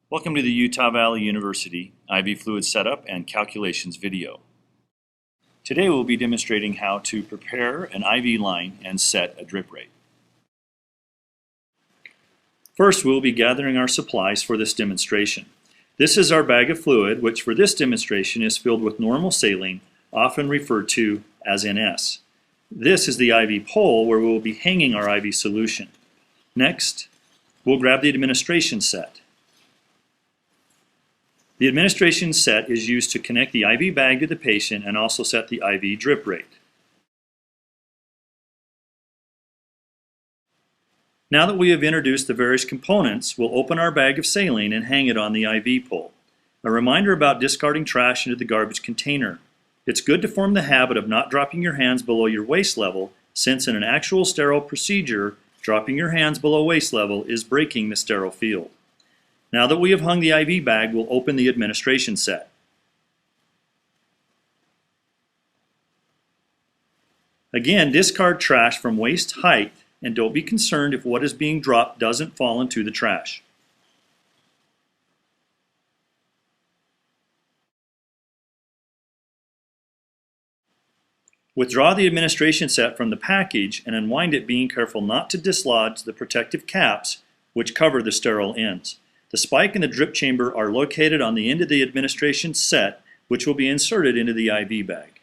Welcome to the Utah Valley University IV fluid setup and calculations video. Today we'll be demonstrating how to prepare an IV line and set a drip rate. First, we'll be gathering our supplies for this demonstration. This is our bag of fluid, which for this demonstration is filled with normal saline, often referred to as NS. This is the IV pole where we will be hanging our IV solution. Next, we'll grab the administration set. The administration set is used to connect the IV bag to the patient and also set the IV drip rate. Now that we have introduced the various components, we'll open our bag of saline and hang it on the IV pole. A reminder about discarding trash into the garbage container. It's good to form the habit of not dropping your hands below your waist level, since in an actual sterile procedure, dropping your hands below waist level is breaking the sterile field. Now that we have hung the IV bag, we'll open the administration set. Again, discard trash from waist height and don't be concerned if what is being dropped doesn't fall into the trash. Withdraw the administration set from the package and unwind it, being careful not to dislodge the protective caps which cover the sterile ends. The spike and the drip chamber are located on the end of the administration set, which will be inserted into the IV bag.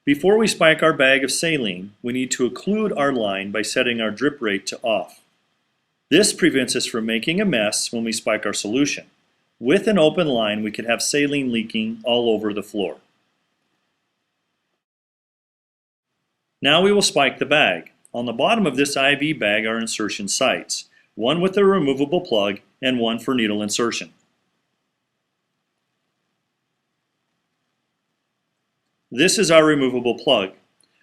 Before we spike our bag of saline, we need to occlude our line by setting our drip rate to off. This prevents us from making a mess when we spike our solution. With an open line, we could have saline leaking all over the floor. Now we will spike the bag. On the bottom of this IV bag are insertion sites, one with a removable plug and one for needle insertion. This is our removable plug.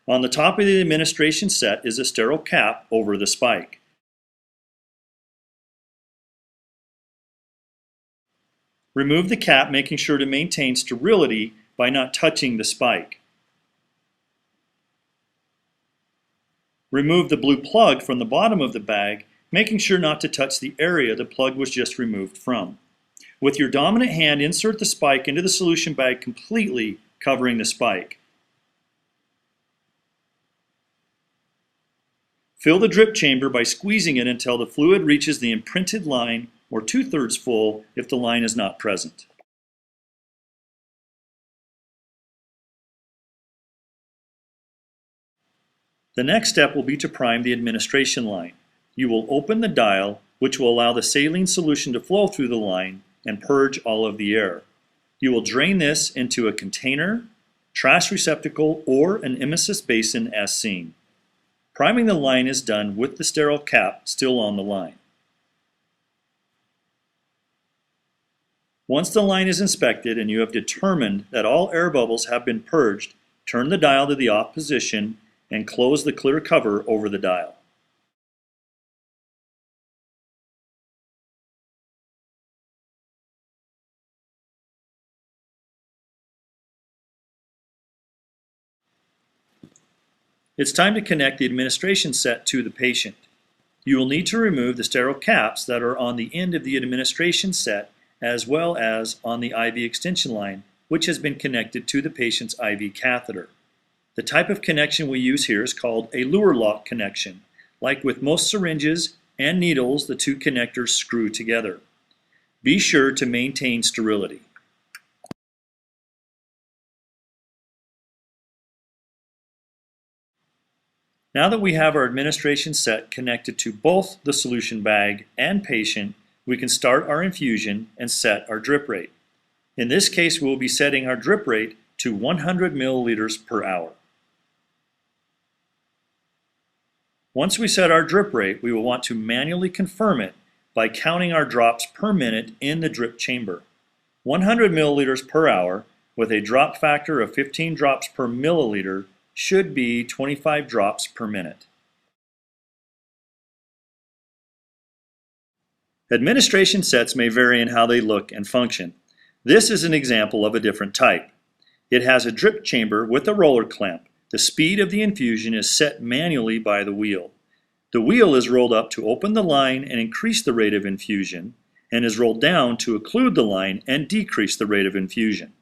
On the top of the administration set is a sterile cap over the spike. Remove the cap, making sure to maintain sterility by not touching the spike. Remove the blue plug from the bottom of the bag, making sure not to touch the area the plug was just removed from. With your dominant hand, insert the spike into the solution bag completely, covering the spike. Fill the drip chamber by squeezing it until the fluid reaches the imprinted line, or 2/3 full if the line is not present. The next step will be to prime the administration line. You will open the dial, which will allow the saline solution to flow through the line and purge all of the air. You will drain this into a container, trash receptacle, or an emesis basin as seen. Priming the line is done with the sterile cap still on the line. Once the line is inspected and you have determined that all air bubbles have been purged, turn the dial to the off position and close the clear cover over the dial. It's time to connect the administration set to the patient. You will need to remove the sterile caps that are on the end of the administration set, as well as on the IV extension line, which has been connected to the patient's IV catheter. The type of connection we use here is called a Luer lock connection. Like with most syringes and needles, the two connectors screw together. Be sure to maintain sterility. Now that we have our administration set connected to both the solution bag and patient, we can start our infusion and set our drip rate. In this case, we will be setting our drip rate to 100 milliliters per hour. Once we set our drip rate, we will want to manually confirm it by counting our drops per minute in the drip chamber. 100 milliliters per hour with a drop factor of 15 drops per milliliter should be 25 drops per minute. Administration sets may vary in how they look and function. This is an example of a different type. It has a drip chamber with a roller clamp. The speed of the infusion is set manually by the wheel. The wheel is rolled up to open the line and increase the rate of infusion, and is rolled down to occlude the line and decrease the rate of infusion.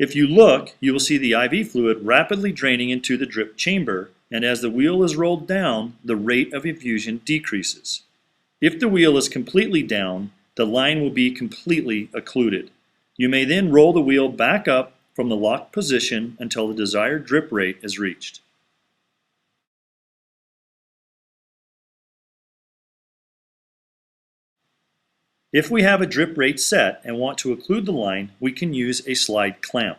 If you look, you will see the IV fluid rapidly draining into the drip chamber, and as the wheel is rolled down, the rate of infusion decreases. If the wheel is completely down, the line will be completely occluded. You may then roll the wheel back up from the locked position until the desired drip rate is reached. If we have a drip rate set and want to occlude the line, we can use a slide clamp.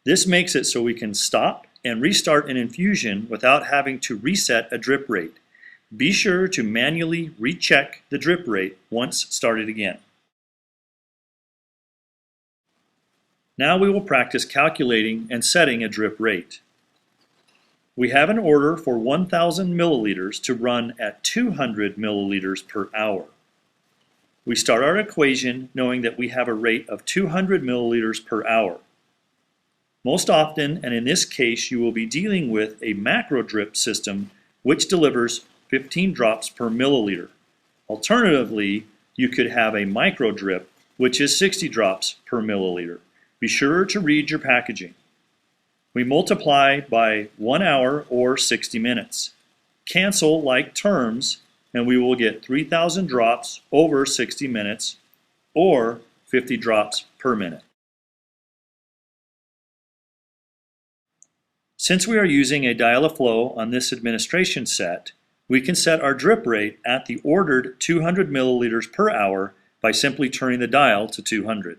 This makes it so we can stop and restart an infusion without having to reset a drip rate. Be sure to manually recheck the drip rate once started again. Now we will practice calculating and setting a drip rate. We have an order for 1,000 milliliters to run at 200 milliliters per hour. We start our equation knowing that we have a rate of 200 milliliters per hour. Most often, and in this case, you will be dealing with a macro drip system which delivers 15 drops per milliliter. Alternatively, you could have a micro drip which is 60 drops per milliliter. Be sure to read your packaging. We multiply by 1 hour or 60 minutes. Cancel like terms and we will get 3,000 drops over 60 minutes or 50 drops per minute. Since we are using a dial-a-flow on this administration set, we can set our drip rate at the ordered 200 milliliters per hour by simply turning the dial to 200.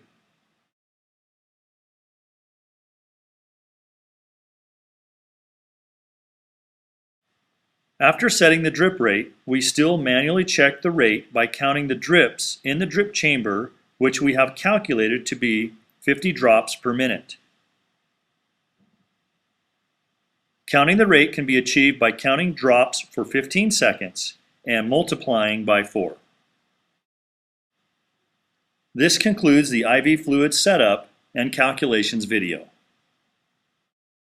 After setting the drip rate, we still manually check the rate by counting the drips in the drip chamber, which we have calculated to be 50 drops per minute. Counting the rate can be achieved by counting drops for 15 seconds and multiplying by 4. This concludes the IV fluid setup and calculations video.